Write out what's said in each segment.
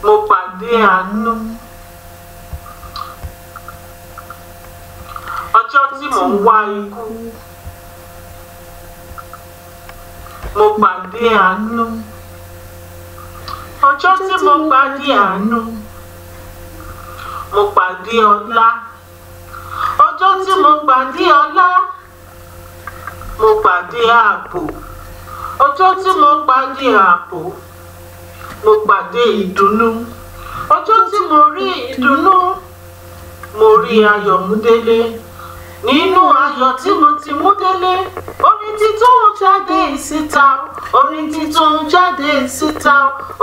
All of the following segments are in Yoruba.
mo pàdé àánú. Ọjọ́ tí mò ń wá ikú, mo pàdé àánú. Ọjọ́ tí mo pàdé àánú, mo pàdé ọlá. Ọjọ́ tí mo pàdé ọlá, mo pàdé ààbò. Ọjọ́ tí mo pàdé ààbò, mo pàdé ìdùnnú. Ọjọ́ tí mo rí ìdùnnú, mo rí ayọ̀ mú délé. Nínú ayọ̀ tí mo ti mú délé, orin títún jáde síta, orin títún jáde síta,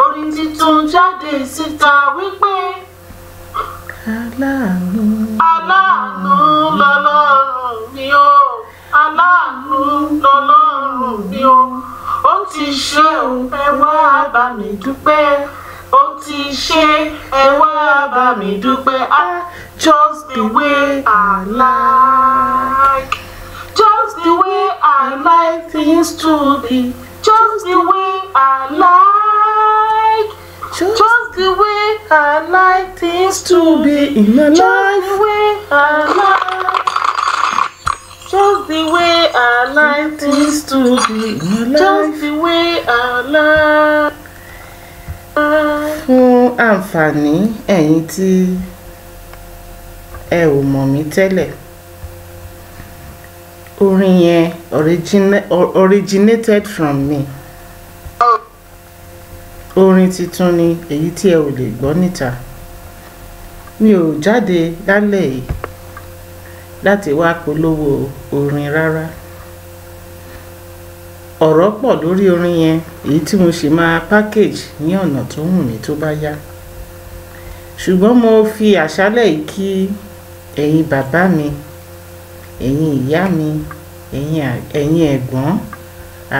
orin títún jáde síta wípé aláàánú lọ́lọ́run mi o, aláàánú lọ́lọ́run mi o. Ó ti ṣe o, ẹ wá bá mi dúpẹ́. Ó ti ṣe, ẹ wá bá mi dúpẹ́. Just the way I like, just the way I like things to be, just the way I like, just the way I like things to be in my just life. the way I like, just the way I like things to be in my just life. the way I like. Fún àǹfààní ẹ̀yin tí ẹ ò mọ̀ mí tẹ́lẹ̀, orin yẹn originated from me. Orin tuntun ni èyí tí ẹ ò lè gbọ́ níta. Mi ò jáde lálẹ́ yìí láti wá polówó orin rárá. Ọ̀rọ̀ pọ̀ lórí orin yẹn èyí tí mo sì máa package ní ọ̀nà tó wù mí tó bá yá. Ṣùgbọ́n mo fi àṣálẹ́ yìí kí ẹ̀yin bàbá mi, ẹ̀yin ìyá mi, ẹ̀yin ẹ̀gbọ́n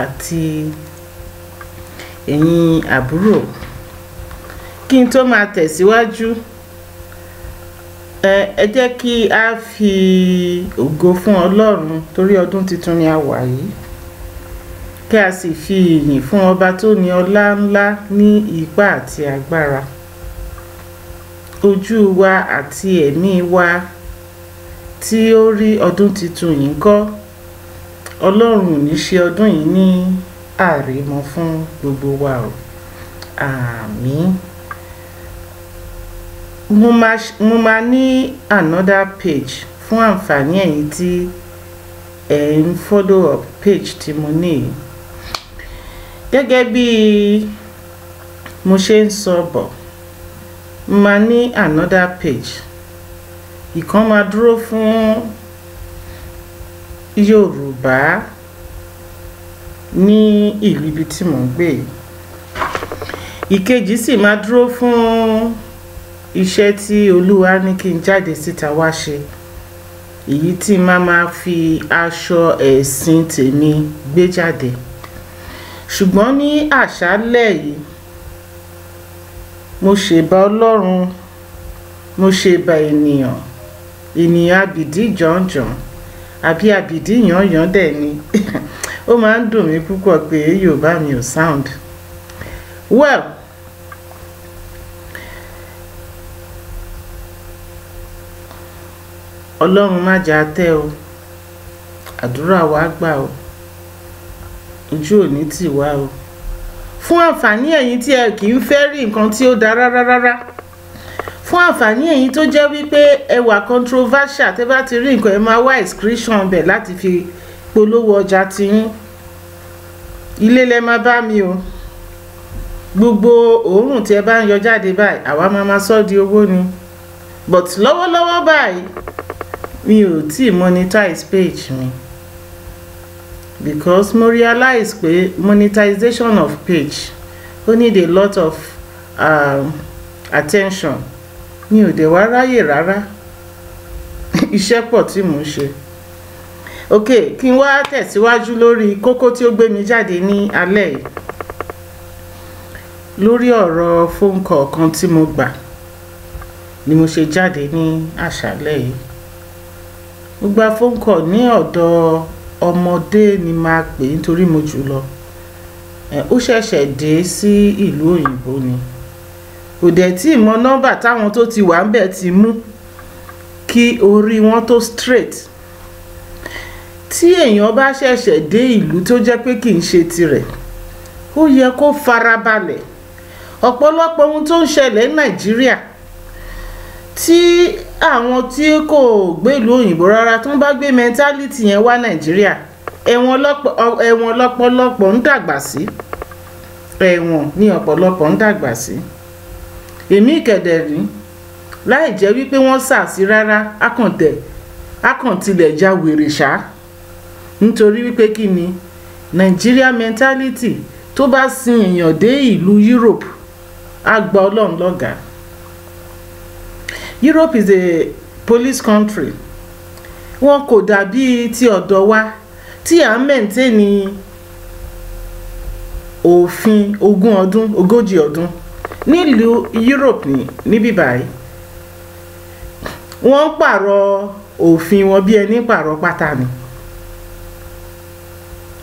àti ẹ̀yin àbúrò. Kí n tó máa tẹ̀síwájú, ẹ jẹ́ kí a fi ògo fún Ọlọ́run torí ọdún tuntun ni a wà yìí. Kí a sì fi ìyìn fún ọba tó ní ọlá ńlá ní ipá àti agbára. Ojú wa àti ẹ̀mí wa tí ó rí ọdún tuntun yìí kọ́. Ọlọ́run ò ní ṣe ọdún yìí ní àrèmọ fún gbogbo wa o. Àmín. Mo máa ní another page fún àǹfààní ẹ̀yin tí ẹ̀ ń follow up page tí mo ní yìí. Gẹ́gẹ́ bí mo ṣe ń sọ bọ̀, mo máa ní another page. Ìkan máa dúró fún Yorùbá ní ìlú ibi tí mò ń gbé. Ìkejì sì máa dúró fún iṣẹ́ tí Olúwa ní kí n jáde síta wá ṣe. Èyí tí máa fi aṣọ ẹ̀sìn tèmi gbé jáde. Ṣùgbọ́n ní àṣálẹ́ yìí, mo ṣèbà Ọlọ́run, mo ṣèbà ènìyàn àbìdí jọ̀njọ̀n àbí àbìdí yànyàn dẹ̀ ni. Ó máa ń dùn mí púpọ̀ pé Yorùbá mi ò sound. Well, Ọlọ́run má jà tẹ́ o, àdúrà wa gbà o, ojú ò ní tì wá o. Fún àǹfààní ẹ̀yin tí ẹ kì í fẹ́ rí nǹkan tí ó dára rárá. Fún àǹfààní ẹ̀yin tó jẹ́ wípé ẹ wà controversial, tẹ́ bá ti rí nǹkan ẹ máa wá excretion bẹ̀ láti fi polówó ọjà tiyín. Ilé lẹ máa bá mi o. Gbogbo òórùn tí ẹ bá ń yọ jáde báyìí, àwa máa sọ di owó ni. But lọ́wọ́lọ́wọ́ báyìí, mi ò tí monetize page mi. Because mo realize pé monetization of page ó need a lot of attention. Mi ò dẹ̀ wá ráyè rárá. Iṣẹ́ pọ̀ tí mò ń ṣe. Okay, kí n wá tẹ̀síwájú lórí kókó tí ó gbé mi jáde ní alẹ́ yìí. Lórí ọ̀rọ̀ phone call kan tí mo gbà ni mo ṣe jáde ní àṣálẹ́ yìí. Mo gba phone call ní ọ̀dọ̀ ọmọdé ni máa pè nítorí mo jù lọ. Ó ṣẹ̀ṣẹ̀ dé sí ìlú òyìnbó ni. kò dẹ̀ tí ì mọ nọ́mbà táwọn tó ti wà ń bẹ̀ ti mú kí orí wọn tó straight. Tí èèyàn bá ṣẹ̀ṣẹ̀ dé ìlú tó jẹ́ pé kì í ṣe tirẹ̀, ó yẹ kó farabalẹ̀. Ọ̀pọ̀lọpọ̀ ohun tó ń ṣẹlẹ̀ ní Nàìjíríà tí àwọn tí kò gbélú òyìnbó rárá tó ń bá gbé mentality yẹn wá Nàìjíríà, ẹ̀wọ̀n lọ́pọ̀lọpọ̀ ń dàgbà sí. Ẹ̀wọ̀n ní ọ̀pọ̀lọpọ̀ ń dàgbà sí. Èmi ìkẹ̀dẹ̀rí láì jẹ́ wípé wọ́n sàsí rárá, akàntilẹ̀ já wèrè ṣá. Nítorí wípé kí ni Nigeria mentality tó bá sin èèyàn dé ìlú Europe, á gba Ọlọ́run lọ́gàá. Europe is a police country. Wọn kò dàbí ti ọ̀dọ̀ wa tí à ń maintain òfin 20 ọdún 40 ọdún. Nílùú Europe níbí báyìí, wọ́n pààrọ̀ òfin wọn bí ẹni pààrọ̀ pátá ni.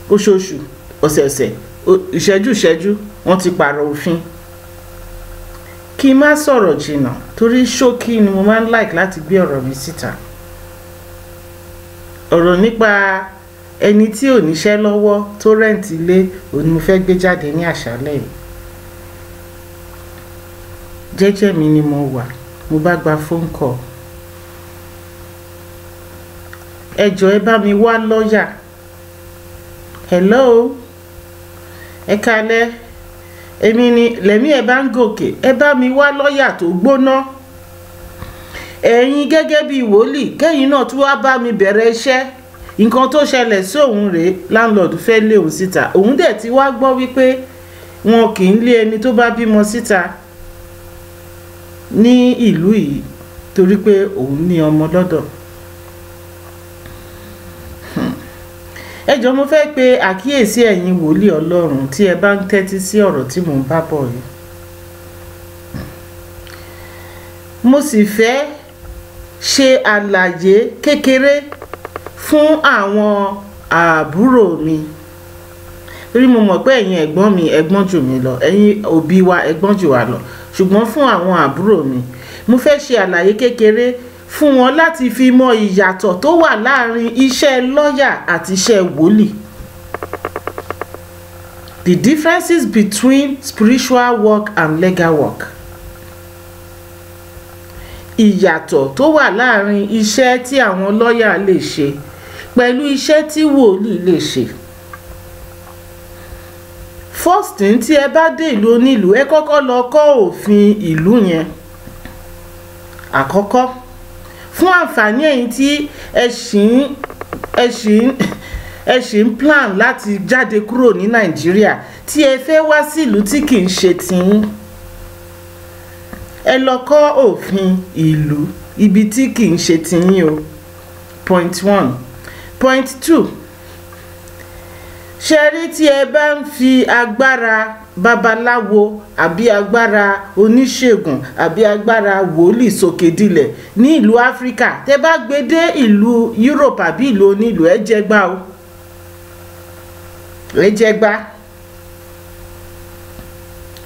Oṣooṣù, ọ̀sẹ̀ọ̀sẹ̀, ìṣẹ́jú wọ́n ti pààrọ̀ òfin. Kí n má sọ̀rọ̀ jìnnà torí ṣókí ni mo máa ń like láti gbé ọ̀rọ̀ mi síta. Ọ̀rọ̀ nípa ẹni tí ò níṣẹ́ lọ́wọ́ tó rẹ́ǹtì ilé òun ni mo fẹ́ gbé jáde ní àṣálẹ́ yìí. Jẹ́jẹ́ mi ni mo wà, mo bá gba phone call. Ẹ jọ̀ọ́ ẹ bá mi wá lọ́yà. Hello, ẹ kálẹ́. Èmi ni Lẹ́mí ẹ bá ń gòkè. Ẹ bá mi wá lọ́yà tó gbóná. Ẹ̀yin gẹ́gẹ́ bí wòlíì kẹ́yìn náà tún wá bá mi bẹ̀rẹ̀ iṣẹ́. Nǹkan tó ṣẹlẹ̀ sí òun rèé, landlord fẹ́ lé òun síta. Òun dẹ̀ ti wá gbọ́ wípé wọn kì í lé ẹni tó bá bímọ síta ní ìlú yìí torí pé òun ní ọmọ lọ́dọ̀. Ẹ jọ̀ọ́ mo fẹ́ pe àkíyèsí ẹ̀yin wòlíì Ọlọ́run tí ẹ bá ń tẹ́tí sí ọ̀rọ̀ tí mò ń bá bọ̀ yìí. Mo sì fẹ́ ṣe àlàyé kékeré fún àwọn àbúrò mi. Torí mo mọ̀ pé ẹ̀yin ẹ̀gbọ́n mi ẹ̀gbọ́n jù mí lọ, ẹ̀yin òbí wa ẹ̀gbọ́n jù wá lọ. Ṣùgbọ́n fún àwọn àbúrò mi, mo fẹ́ ṣe àlàyé kékeré fún wọn láti fi mọ ìyàtọ̀ tó wà láàrin iṣẹ́ lọ́yà àti iṣẹ́ wòlíì. The differences between spiritual work and legal work. Ìyàtọ̀ tó wà láàrin iṣẹ́ tí àwọn lọ́yà lè ṣe pẹ̀lú iṣẹ́ tí wòlíì lè ṣe. First thing, tí ẹ bá dé ìlú onílùú, ẹ kọ́kọ́ lọ kọ́ òfin ìlú yẹn. Àkọ́kọ́, fún àǹfààní ẹ̀yin tí ẹ ṣì ń plan láti jáde kúrò ní Nàìjíríà tí ẹ fẹ́ wá sí ìlú tí kì í ṣe tiyín. Ẹ lọ kọ́ òfin ìlú ibi tí kì í ṣe tiyín o. Point 1. Point 2. Ṣé rí tí ẹ bá ń fi agbára babaláwo àbí agbára oníṣègùn àbí agbára wòlíì sókè dilẹ̀ ní ìlú Áfíríkà, tẹ́ bá gbé dé ìlú Europe àbí ìlú onílùú, ẹ jẹgbá o. Ẹ jẹgbá.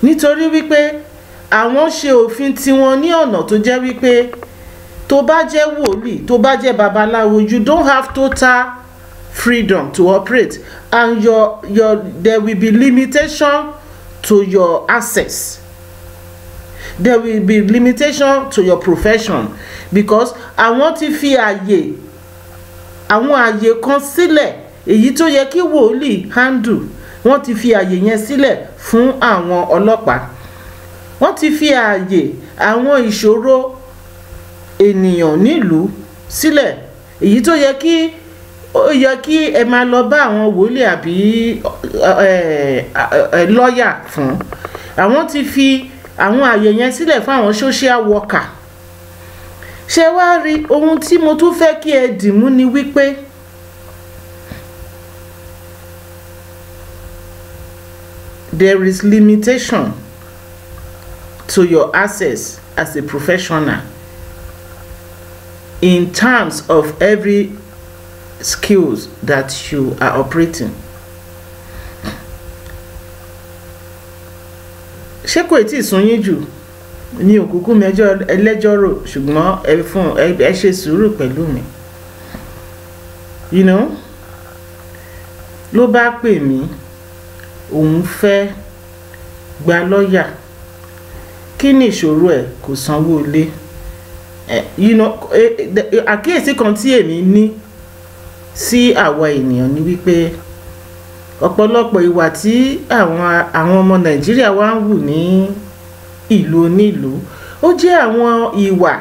Nítorí wípé àwọn ṣe òfin tiwọn ní ọ̀nà tó jẹ́ wípé tó bá jẹ́ wòlíì, tó bá jẹ́ babaláwo, you don't have total freedom to operate, and there will be limitation to your access. There will be limitation to your profession because àwọn ti fi àwọn àyè kan sílẹ̀ èyí tó yẹ kí wòlíì handle. Wọ́n ti fi àyè yẹn sílẹ̀ fún àwọn ọlọ́pàá. Wọ́n ti fi àyè àwọn ìṣòro ènìyàn nílùú sílẹ̀ èyí tó yẹ kí ẹ máa lọ bá àwọn wòlíì àbí lọ́yà fún. Àwọn ti fi àwọn àyè yẹn sílẹ̀ fún àwọn social worker. Ṣé wá rí ohun tí mo tún fẹ́ kí ẹ dìmú ni wípé there is limitation to your access as a professional in terms of every skills that you are operating. Ṣé kò tí ì sún yín jù? ní òkúkú mẹ́jọ ẹlẹ́jọ́ rò ṣùgbọ́n ẹ ṣe sùúrù pẹ̀lú mi. Ló bá pè mí òun fẹ́ gba lọ́ọ̀yà. Kí ni ìṣòro ẹ̀? Kò sanwó ilé. Àkíyèsí kan tí èmi ní sí àwa ènìyàn ni wípé ọ̀pọ̀lọpọ̀ ìwà tí àwọn ọmọ Nàìjíríà wá ń wù ní ìlú onílùú ó jẹ́ àwọn ìwà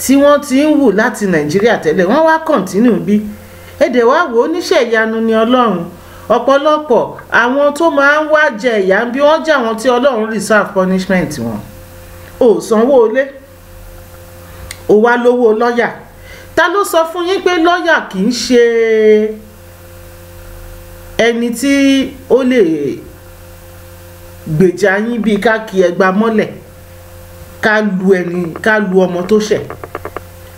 tí wọ́n ti ń wù láti Nàìjíríà tẹ́lẹ̀, wọ́n wá kọ̀ntínú bí. Ẹ̀dẹ̀ wá wò oníṣẹ́ ìyanu ni Ọlọ́run. Ọ̀pọ̀lọpọ̀ àwọn tó máa ń wá jẹ ìyà bí wọ́n jẹ́ àwọn tí Ọlọ́run reserve punishment wọn. Ò sanwó ilé, ò wá lówó lọ́ọ̀yà. Ta ló sọ fún yín pé lọ́ọ̀yà kì í ṣe ẹni tí ó lè gbèjà yín bí ká kí ẹgba mọ́lẹ̀, ká lu ọmọ tó ṣẹ̀?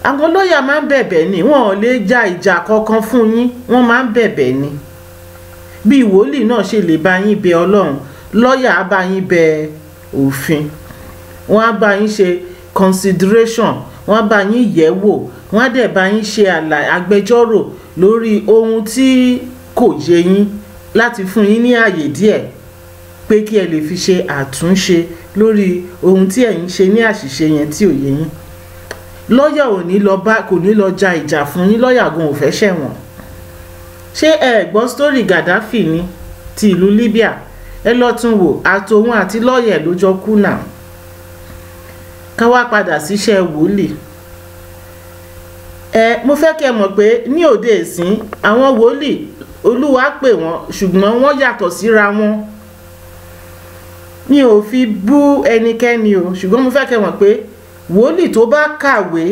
Àwọn lọ́ọ̀yà máa ń bẹ̀bẹ̀ ni, wọn ò lè ja ìjà kankan fún yín, wọ́n máa ń bẹ̀bẹ̀ ni. Bí wòlíì náà ṣe lè bá yín bẹ Ọlọ́run, lọ́ọ̀yà á bá yín bẹ òfin. Wọ́n á bá yín ṣe consideration, wọ́n á bá yín yẹ̀ wò, wọ́n á dẹ̀ bá yín ṣe agbẹjọ́rò lórí ohun tí kò yé yín láti fún yín ní ààyè díẹ̀ pé kí ẹ lè fi ṣe àtúnṣe lórí ohun tí ẹ̀yin ṣe ní àṣìṣe yẹn tí ò yé yín. Lọ́ọ̀yà kò ní lọ ja ìjà fún yín, lọ́ọ̀yà gan ò fẹ́ ṣẹ̀wọ̀n. Ṣé ẹ gbọ́ sítórì Gaddafi ni ti ìlú Libya? Ẹ lọ tún wò, àtòun àti lọ́ọ̀yà ló jọ kú náà. Ká wá padà síṣẹ́ wòlíì. Mo fẹ́ kẹ́ mọ̀ pé ní òde ìsìn àwọn wòlíì Olúwa pè wọ́n ṣùgbọ́n wọ́n yàtọ̀ síra wọn. Mi ò fi bú ẹnikẹ́ni o, ṣùgbọ́n mo fẹ́ kẹ́ mọ̀ pé wòlíì tó bá kàwé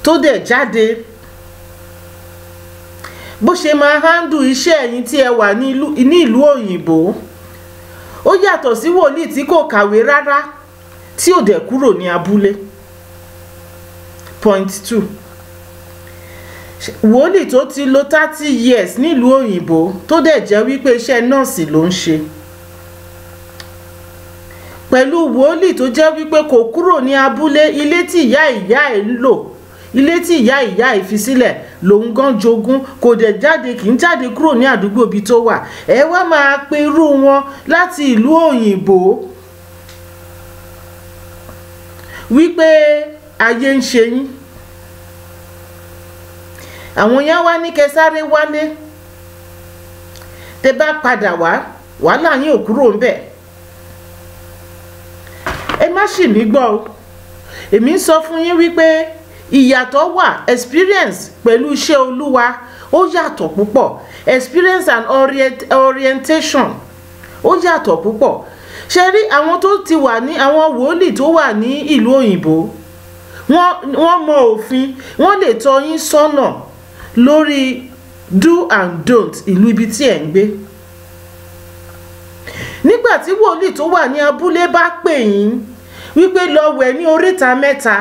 tó dẹ̀ jáde bó ṣe máa handle iṣẹ́ ẹ̀yin tí ẹ wà ní ìlú òyìnbó ó yàtọ̀ sí wòlíì tí kò kàwé rárá tí ò dẹ̀ kúrò ní abúlé. Point 2. Wòlíì tó ti lò 30 years nílùú òyìnbó tó dẹ̀ jẹ́ wípé iṣẹ́ nọ́ọ̀sì ló ń ṣe, pẹ̀lú wòlíì tó jẹ́ wípé kò kúrò ní abúlé, ilé tí ìyá ẹ̀ ń lò, ilé tí ìyá ẹ̀ fi sílẹ̀ lòun gan jogún, kò dẹ̀ jáde, kì í jáde kúrò ní àdúgbò bí tó wà. Ẹ wá máa pe irú wọn láti ìlú òyìnbó wípé ayé ń ṣe yín. Àwọn yẹn wá ní kẹ́ sáré wálé, tẹ́ bá padà wá wàhálà yín ò kúrò ńbẹ̀. Ẹ má ṣì mí gbọ́ o, èmi ń sọ fún yín wípé ìyàtọ̀ wà. Experience pẹ̀lú iṣẹ́ Olúwa ó yàtọ̀ púpọ̀. Experience and orientation ó yàtọ̀ púpọ̀. Ṣé rí àwọn tó ti wà ní àwọn wòlíì tó wà ní ìlú òyìnbó, wọ́n mọ òfin, wọ́n lè tọ́ yín sọ́nà lórí do and don't ìlú ibi tí ẹ̀ ń gbé. Nígbà tí wòlíì tó wà ní abúlé bá pè yín wípé lọ wẹ̀ ní oríta mẹ́ta,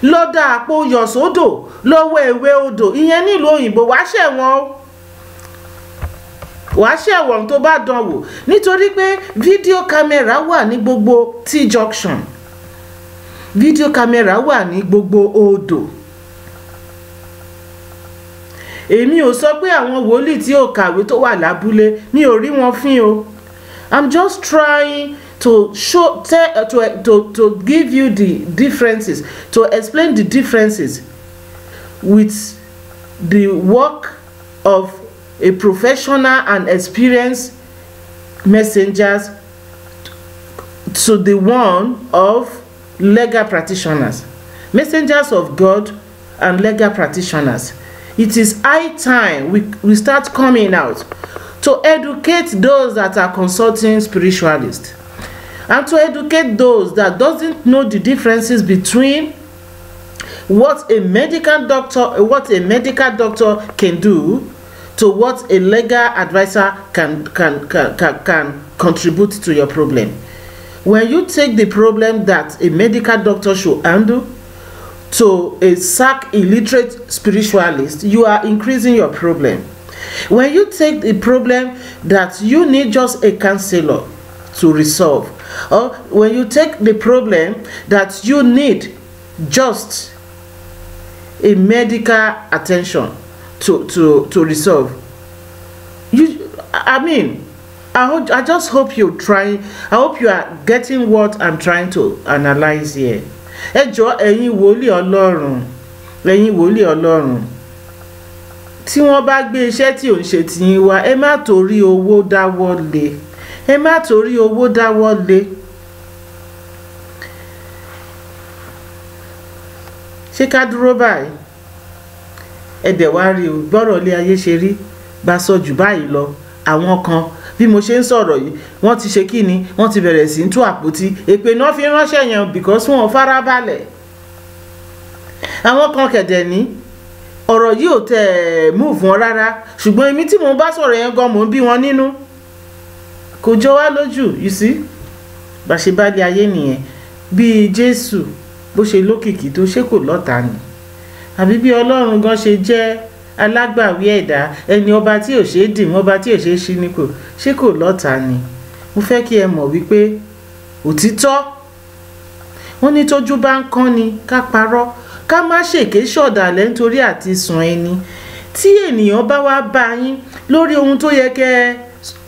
lọ dà àpò yọ̀ sódò, lọ wẹ̀ ìwẹ̀ odò, ìyẹn nílùú òyìnbó, wàá ṣẹ̀wọ̀n tó bá dán wò, nítorí pé fídíò kámẹ́rà wà ní gbogbo T-junction, fídíò kámẹ́rà wà ní gbogbo odò. Èmi ò sọ pé àwọn wòlíì tí ò kàwé tó wà lábúlé mi ò rí wọn fín o. I'm just trying to give you the differences, to explain the differences with the work of a professional and experienced messengers to the one of legal practitioners, messengers of God and legal practitioners. It is high time we start coming out to educate those that are consulting spiritualists, and to educate those that doesn't know the differences between what a medical doctor can do to what a legal advisor can contribute to your problem. When you take the problem that a medical doctor should handle to a sack illiterate spiritualist, you are increasing your problem. When you take the problem that you need just a counselor to resolve, or when you take the problem that you need just a medical attention to resolve. I just hope you try. I hope you are getting what I'm trying to analyze here. Ẹ jọ̀ọ́ ẹ̀yin wòlíì Ọlọ́run, tí wọ́n bá gbé iṣẹ́ tí ò ń ṣe tiyín wá, ẹ má torí owó dáwọ́ lé. Ṣé ká dúró báyìí? Ẹ dẹ̀ wá rí o, gbọ́rọ̀ lé ayé ṣe rí, bá sọ jù báyìí lọ. Àwọn kan bí mo ṣe ń sọ̀rọ̀ yìí, wọ́n ti ṣe kíni, wọ́n ti bẹ̀rẹ̀ sí ń tú àpótí. Èpè náà fi ránṣẹ́ yẹn because wọ́n farabalẹ̀. Àwọn kan kẹ̀dẹ̀ ní ọ̀rọ̀ yìí ò tẹ̀ move wọn rárá, ṣùgbọ́n èmi tí mo bá sọ̀rọ̀ yẹn gan, mò ń bí wọn nínú. Kò jọ wá lójú, you see? Bá ṣe bá lé ayé nìyẹn. Bí Jésù bó ṣe lókìkí tó, ṣé kò lọ́tà ni? Àbí bí Ọlọ́run gan ṣe jẹ́ alágbàwí ẹ̀dá, ẹni ọba tí ò ṣe é dì mọ́, ọba tí ò ṣe é ṣí nípò, ṣé kò lọ́tà ni? Mo fẹ́ kí ẹ mọ̀ wípé òtítọ́, wọ́n ní tójú bá ń kán ni ká parọ́, ká má ṣèké ṣọ̀dàlẹ̀ nítorí àti sùn ẹni. Tí ènìyàn bá wá bá yín lórí ohun tó yẹ kẹ́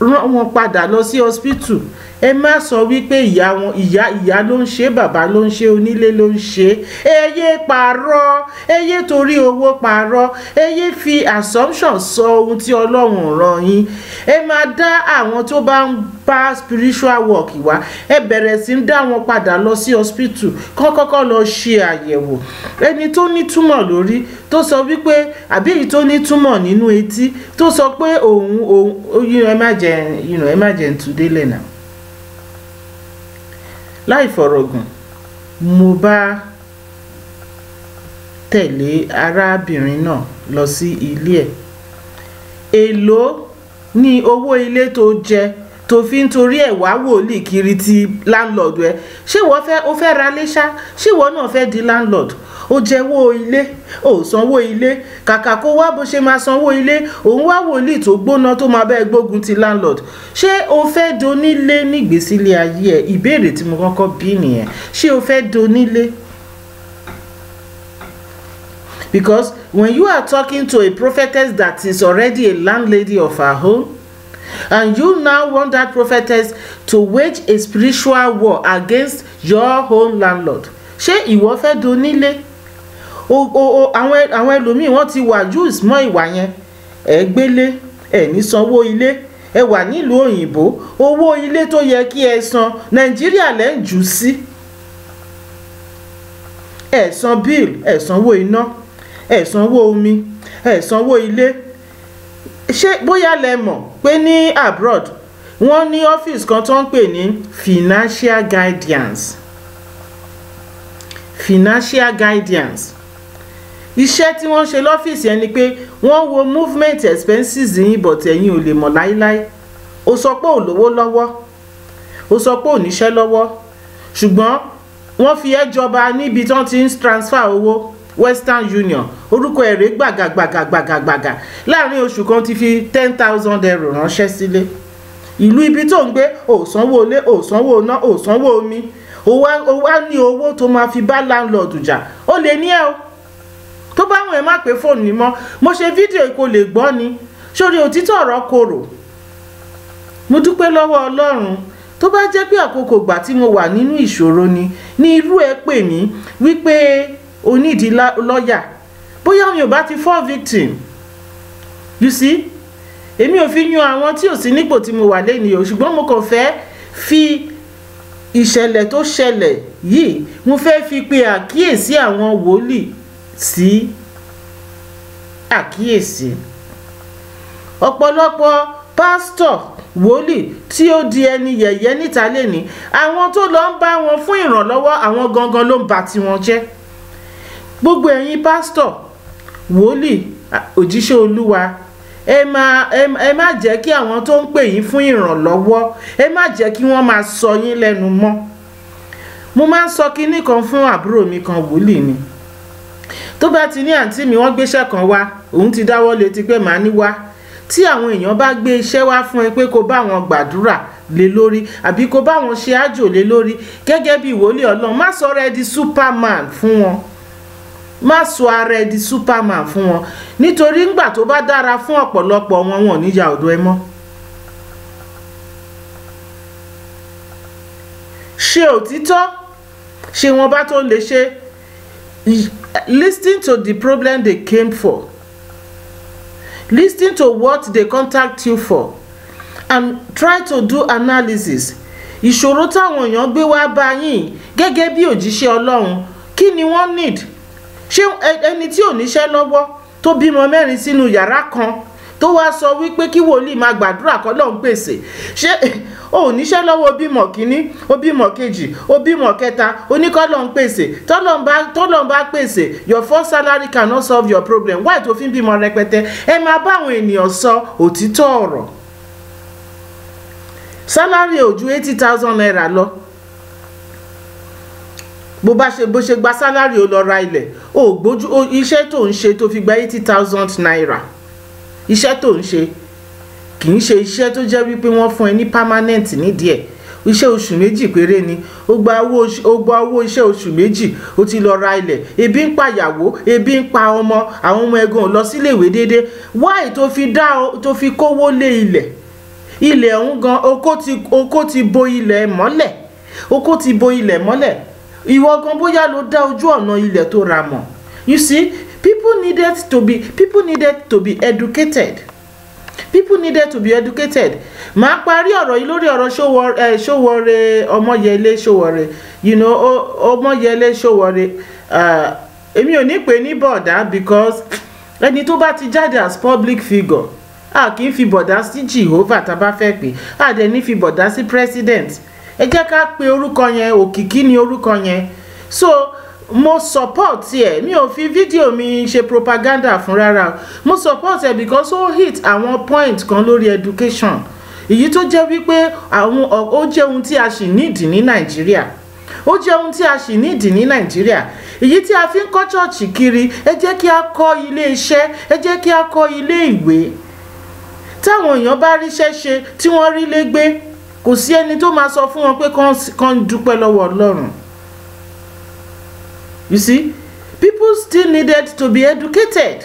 rán wọn padà lọ sí hospital, ẹ má sọ wípé ìyá ló ń ṣe, bàbá ló ń ṣe, onílé ló ń ṣe. Ẹ yé parọ́, ẹ yé torí owó parọ́, ẹ yé fi assumption sọ ohun tí Ọlọ́run rán yín. Ẹ máa dá àwọn tó bá ń bá spiritual work wá, ẹ bẹ̀rẹ̀ sí ń dá wọn padà lọ sí hospital, kán kọ́kọ́ lọ ṣe àyẹ̀wò. Ẹni tó ní túmọ̀ lórí tó sọ wípé, àbí èyí tó ní túmọ̀ nínú etí tó sọ pé ẹ má jẹ́ ń tú délẹ̀ náà. Láì fọ̀rọ̀gùn, mo bá tẹ̀lé arábìnrin náà lọ sí ilé ẹ̀. Èló ni owó ilé tó jẹ tó fi ń torí ẹ̀ wá wòlíì kiri ti landlord ẹ? Ṣé ó fẹ́ ra ilé ṣá? Ṣé ìwọ náà fẹ́ di landlord? Ó jẹ́wọ́ ilé, ó sanwó ilé, kàkà kó wá bó ṣe máa sanwó ilé, òun wá wòlíì tó gbóná tó máa bẹ́ẹ̀ gbógun ti landlord. Ṣé o fẹ́ donílé nígbésílé ayé ẹ̀? Ìbéèrè tí mo kọ́kọ́ bí nìyẹn. Ṣé o fẹ́ donílé? Because when you are talking to a prophetess that is already a landlady of her home, and you now want that prophetess to wage a spiritual war against your own landlord, ṣé ìwọ fẹ́ donílé? Àwọn ẹlòmíì wọ́n ti wà jùs mọ́ ìwà yẹn. Ẹ gbélé, ẹ ní sanwó ilé, ẹ wà nílùú òyìnbó, owó ilé tó yẹ kí ẹ san Nàìjíríà lẹ́ ń jù sí. Ẹ san bill, ẹ sanwó iná, ẹ sanwó omi, ẹ sanwó ilé. Ṣé bóyá lẹ mọ̀ pé ní abroad wọ́n ní ọ́fíìsì kan tó ń pè ní financial guidance. Iṣẹ́ tí wọ́n ṣe lọ́fíìsì ẹni pé wọ́n wo movement expenses yín, but ẹ̀yin ò lè mọ̀ láíláí. Ó sọ pé ò lówó lọ́wọ́, ó sọ pé ò níṣẹ́ lọ́wọ́, ṣùgbọ́n wọ́n fi ẹ́ jọba níbi tí wọ́n ti ń transfer owó. Western Union, orúkọ ẹ̀rẹ́ gbàgàgbàgàgbàgà, láàrin oṣù kan ti fi 10,000 euro ránṣẹ́ sílé. Ìlú ibi tó ń gbé, ò sanwó ilé, ò sanwó iná, ò sanwó omi, ó wá ní owó tó máa fi bá landlord jà. Ó lè ní ẹ o. Tó bá wọn ẹ má pé fóònù mi mọ́, mo ṣe fídíò kó lè gbọ́ ni. Sórí òtítọ́ ọ̀rọ̀ korò. Mo dúpẹ́ lọ́wọ́ Ọlọ́run. Tó bá jẹ́ pé àkókò ìgbà tí mo wà nínú ìṣòro ni irú ẹ pè mí wípé o nídìí lọ́yà, bóyá mi ò bá ti fall victim. You see, èmi ò fi yan àwọn tí ò sí nípò tí mo wà lẹ́nìí o, ṣùgbọ́n mo kàn fẹ́ fi ìṣẹ̀lẹ̀ tó ṣẹlẹ̀ yìí, mo fẹ́ fi pe àkíyèsí àwọn wòlíì sí àkíyèsí. Ọ̀pọ̀lọpọ̀ pásítọ̀ wòlíì tí ó di ẹni yẹ̀yẹ́ níta lẹ́ni, àwọn tó lọ ń bá wọn fún ìrànlọ́wọ́, àwọn gangan ló ń ba tiwọn jẹ́. Gbogbo ẹ̀yin pásítọ̀ wòlíì òjíṣẹ́ Olúwa, ẹ má jẹ́ kí àwọn tó ń pè yín fún ìrànlọ́wọ́, ẹ má jẹ́ kí wọ́n máa sọ yín lẹ́nu mọ́. Mo máa ń sọ kinní kan fún àbúrò mi kan wòlíì ni. Tó bá ti ní àǹtí mi wọ́n gbéṣẹ́ kan wá, òun ti dáwọ́ létí pé màá ní wá. Tí àwọn èèyàn bá gbé iṣẹ́ wá fún ẹ pé kó bá wọn gbàdúrà, lé lórí àbí kó bá wọn ṣe àjò lé lórí gẹ́gẹ́ bí ìwòlíì Ọlọ́run. Má sọ ara ẹ di superman fún wọn, má sọ ara ẹ di superman fún wọn, nítorí ńgbà tó bá dára fún ọ̀pọ̀lọpọ̀ wọn, wọn ò ní ya ọ̀dọ̀ ẹ mọ́. Ṣe òtítọ́, ṣe wọn bá tó lè ṣe. Listen to the problem they came for. Listen to what they contact you for and try to do analysis. Ìṣòro táwọn èèyàn gbé wá bá yín gẹ́gẹ́ bí òjíṣẹ́ Ọlọ́run, kí ni wọ́n need? Ṣé ẹni tí ò níṣẹ́ lọ́wọ́ tó bímọ 4 sínú yàrá kan tó wá sọ wípé kí wòlíì máa gbàdúrà k'Ọlọ́run pèsè, ṣé o níṣẹ́ lọ́wọ́ ó bímọ kínní, ó bímọ kejì, ó bímọ kẹta, ó ní k'Ọlọ́run pèsè? T'Ọlọ́run bá pèsè, your first salary cannot solve your problem. Why tó fi ń bímọ rẹpẹtẹ? Ẹ máa bá àwọn ènìyàn sọ òtítọ́ ọ̀rọ̀. Salary ò ju 80,000 naira lọ. Bó ṣe gba salary ó lọ ra ilẹ̀, ó gbójú iṣẹ́ tó ń ṣe tó fi gba 80,000 naira. Iṣẹ́ tó ń ṣe kì í ṣe iṣẹ́ tó jẹ́ wípé wọ́n fún ẹ ní permanent nídìí ẹ̀. Iṣẹ́ oṣù méjì péré ni. Ó gba owó iṣẹ́ oṣù méjì, ó ti lọ ra ilẹ̀. Ebi ń pa ìyàwó, ebi ń pa ọmọ, àwọn ọmọ ẹ̀gbọ́n ò lọ sílé ìwé déédéé. Why tó fi kówó lé ilẹ̀? Ilẹ̀ ọ̀hún gan oko ti bo ilẹ̀ mọ́lẹ̀. Oko ti bo ilẹ̀ mọ́lẹ̀. Ìwọ gan bóyá ló dá ojú ọ̀nà ilẹ̀ tó ra mọ̀. You see, people needed to be educated. People needed to be educated. Màá parí ọ̀rọ̀ yìí lórí ọ̀rọ̀ Ṣówọrẹ Ọmọyẹlé Ṣówọrẹ. You know, Ọmọyẹlé Ṣówọrẹ. Èmi ò ní pè ní bọ̀dá because ẹni tó bá ti jáde as public figure, a kì í fi bọ̀dá sí Jehovah tá bá fẹ́ pè, a dẹ̀ ní fi bọ̀dá sí president. Ẹ jẹ́ ká pe orúkọ yẹn, òkìkí ni orúkọ yẹn. So mo support ẹ, mi ò fi fídíò mi ṣe propaganda fún rárá. Mo support ẹ because ó hit àwọn point kan lórí education. Èyí tó jẹ́ wípé ó jẹ́ ohun tí a sì nídìí ní Nàìjíríà. Ó jẹ́ ohun tí a sì nídìí ní Nàìjíríà. Èyí tí a fi ń kọ́ church kiri, ẹ jẹ́ kí a kọ́ ilé iṣẹ́, ẹ jẹ́ kí a kọ́ ilé ìwé. Táwọn èèyàn bá ríṣẹ́ ṣe tí wọ́n rí lé gbé, kò sí ẹni tó máa sọ fún wọn pé kán dúpẹ́ lọ́wọ́ Ọlọ́run. You see, people still needed to be educated.